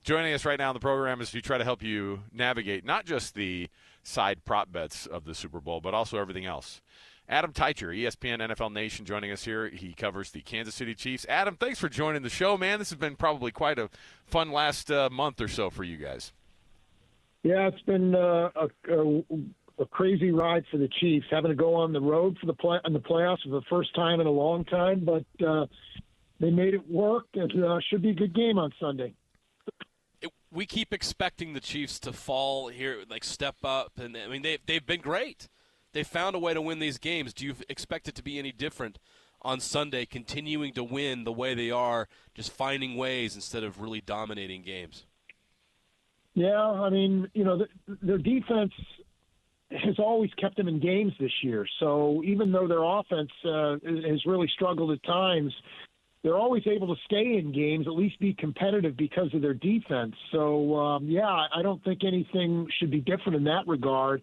Joining us right now on the program as we try to help you navigate not just the side prop bets of the Super Bowl, but also everything else. Adam Teicher, ESPN NFL Nation, joining us here. He covers the Kansas City Chiefs. Adam, thanks for joining the show, man. This has been probably quite a fun last month or so for you guys. Yeah, it's been a crazy ride for the Chiefs, having to go on the road for the playoffs for the first time in a long time, but they made it work. It should be a good game on Sunday. We keep expecting the Chiefs to fall here, like step up, and I mean they've been great. They found a way to win these games. Do you expect it to be any different on Sunday, continuing to win the way they are, just finding ways instead of really dominating games? Yeah, I mean, their defense has always kept them in games this year. So even though their offense has really struggled at times, they're always able to stay in games, at least be competitive because of their defense. So, I don't think anything should be different in that regard.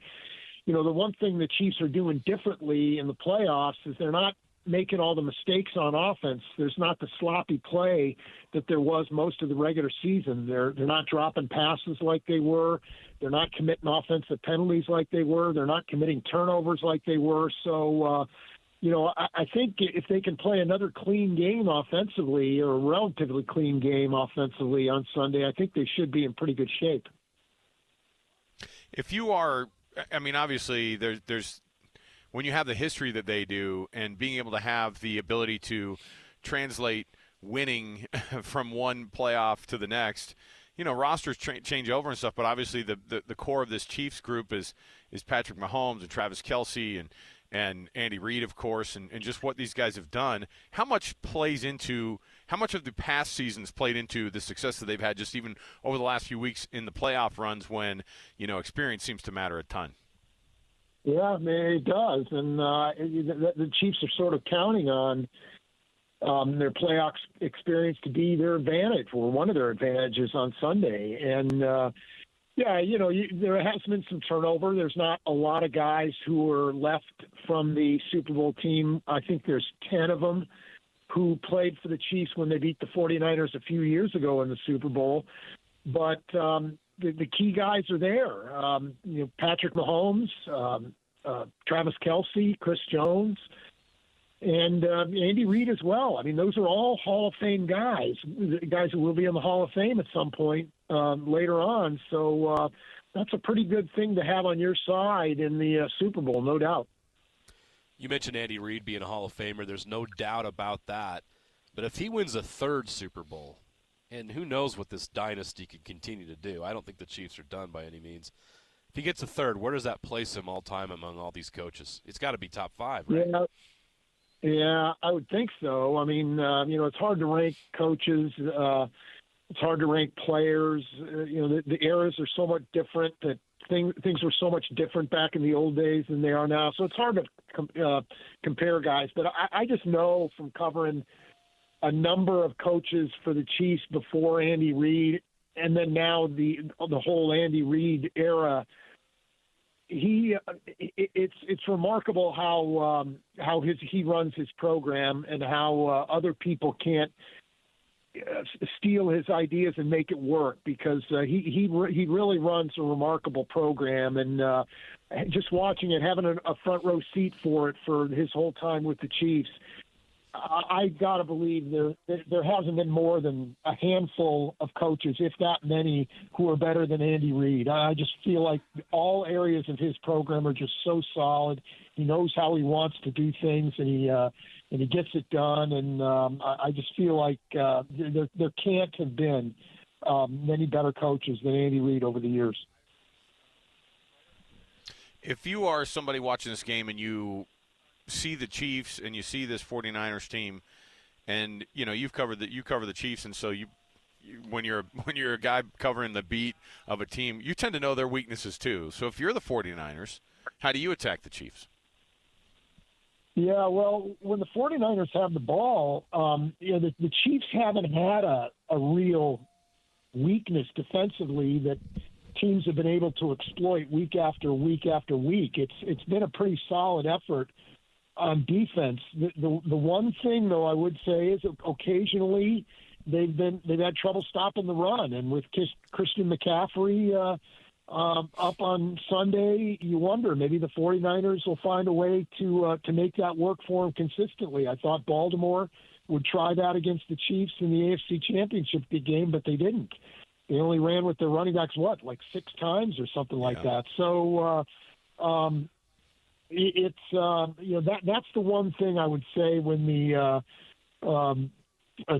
The one thing the Chiefs are doing differently in the playoffs is they're not making all the mistakes on offense. There's not the sloppy play that there was most of the regular season. They're not dropping passes like they were. They're not committing offensive penalties like they were. They're not committing turnovers like they were. So, I think if they can play another clean game offensively, or a relatively clean game offensively on Sunday, I think they should be in pretty good shape. If you are, I mean, obviously there's when you have the history that they do and being able to have the ability to translate winning from one playoff to the next, rosters change over and stuff, but obviously the core of this Chiefs group is Patrick Mahomes and Travis Kelce and Andy Reid, of course, and just what these guys have done. How much of the past seasons played into the success that they've had just even over the last few weeks in the playoff runs when, experience seems to matter a ton? Yeah, I mean, it does. And the Chiefs are sort of counting on their playoff experience to be their advantage, or one of their advantages on Sunday. And, there has been some turnover. There's not a lot of guys who are left from the Super Bowl team. I think there's 10 of them who played for the Chiefs when they beat the 49ers a few years ago in the Super Bowl. But the key guys are there. Patrick Mahomes, Travis Kelce, Chris Jones, and Andy Reid as well. I mean, those are all Hall of Fame guys who will be in the Hall of Fame at some point later on. So that's a pretty good thing to have on your side in the Super Bowl, no doubt. You mentioned Andy Reid being a Hall of Famer. There's no doubt about that. But if he wins a third Super Bowl, and who knows what this dynasty could continue to do. I don't think the Chiefs are done by any means. If he gets a third, where does that place him all time among all these coaches? It's got to be top 5, right? Yeah, I would think so. I mean, it's hard to rank coaches. It's hard to rank players. The eras are so much different, that things were so much different back in the old days than they are now. So it's hard to compare guys. But I just know from covering a number of coaches for the Chiefs before Andy Reid, and then now the whole Andy Reid era. It's remarkable how he runs his program, and how other people can't steal his ideas and make it work, because he really runs a remarkable program, and just watching it, having a front row seat for it for his whole time with the Chiefs. I gotta believe there hasn't been more than a handful of coaches, if that many, who are better than Andy Reid. I just feel like all areas of his program are just so solid. He knows how he wants to do things, and he gets it done. And I just feel like there can't have been many better coaches than Andy Reid over the years. If you are somebody watching this game and you see the Chiefs and you see this 49ers team, and you cover the Chiefs, and so when you're a guy covering the beat of a team, you tend to know their weaknesses too. So if you're the 49ers, how do you attack the Chiefs? Yeah, well, when the 49ers have the ball, the Chiefs haven't had a real weakness defensively that teams have been able to exploit week after week after week. It's been a pretty solid effort on defense. The one thing, though, I would say is occasionally they've had trouble stopping the run, and with Christian McCaffrey up on Sunday, you wonder maybe the 49ers will find a way to make that work for them consistently. I thought Baltimore would try that against the Chiefs in the AFC Championship game, but they didn't. They only ran with their running backs, like 6 times or something like that. So that's the one thing I would say when the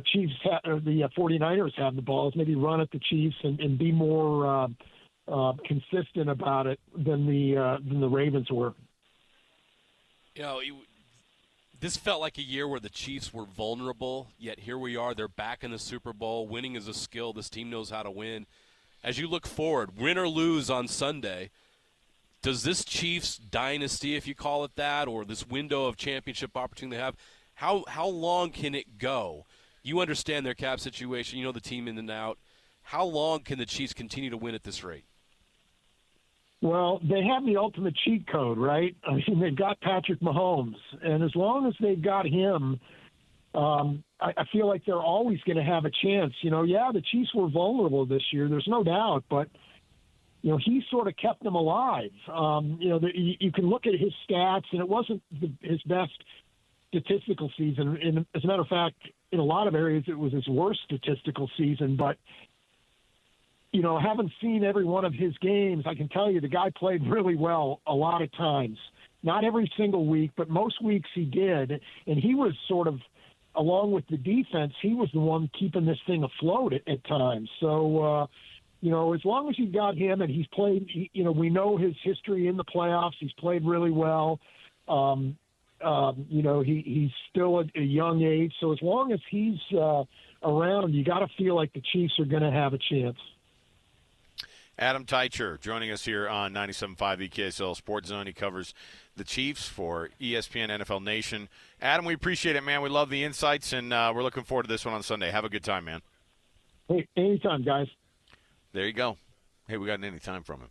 Chiefs or the 49ers have the ball is maybe run at the Chiefs and be more consistent about it than the Ravens were. This felt like a year where the Chiefs were vulnerable, yet here we are. They're back in the Super Bowl. Winning is a skill. This team knows how to win. As you look forward, win or lose on Sunday, does this Chiefs dynasty, if you call it that, or this window of championship opportunity they have, how long can it go? You understand their cap situation. You know the team in and out. How long can the Chiefs continue to win at this rate? Well, they have the ultimate cheat code, right? I mean, they've got Patrick Mahomes, and as long as they've got him, I feel like they're always going to have a chance. The Chiefs were vulnerable this year. There's no doubt, but he sort of kept them alive. You can look at his stats, and it wasn't his best statistical season. And as a matter of fact, in a lot of areas, it was his worst statistical season, but haven't seen every one of his games. I can tell you the guy played really well a lot of times. Not every single week, but most weeks he did. And he was sort of, along with the defense, he was the one keeping this thing afloat at times. So, as long as you've got him and he's played, we know his history in the playoffs. He's played really well. He's still at a young age. So as long as he's around, you got to feel like the Chiefs are going to have a chance. Adam Teicher joining us here on 97.5 EKSL Sports Zone. He covers the Chiefs for ESPN NFL Nation. Adam, we appreciate it, man. We love the insights, and we're looking forward to this one on Sunday. Have a good time, man. Hey, anytime, guys. There you go. Hey, we got an anytime from him.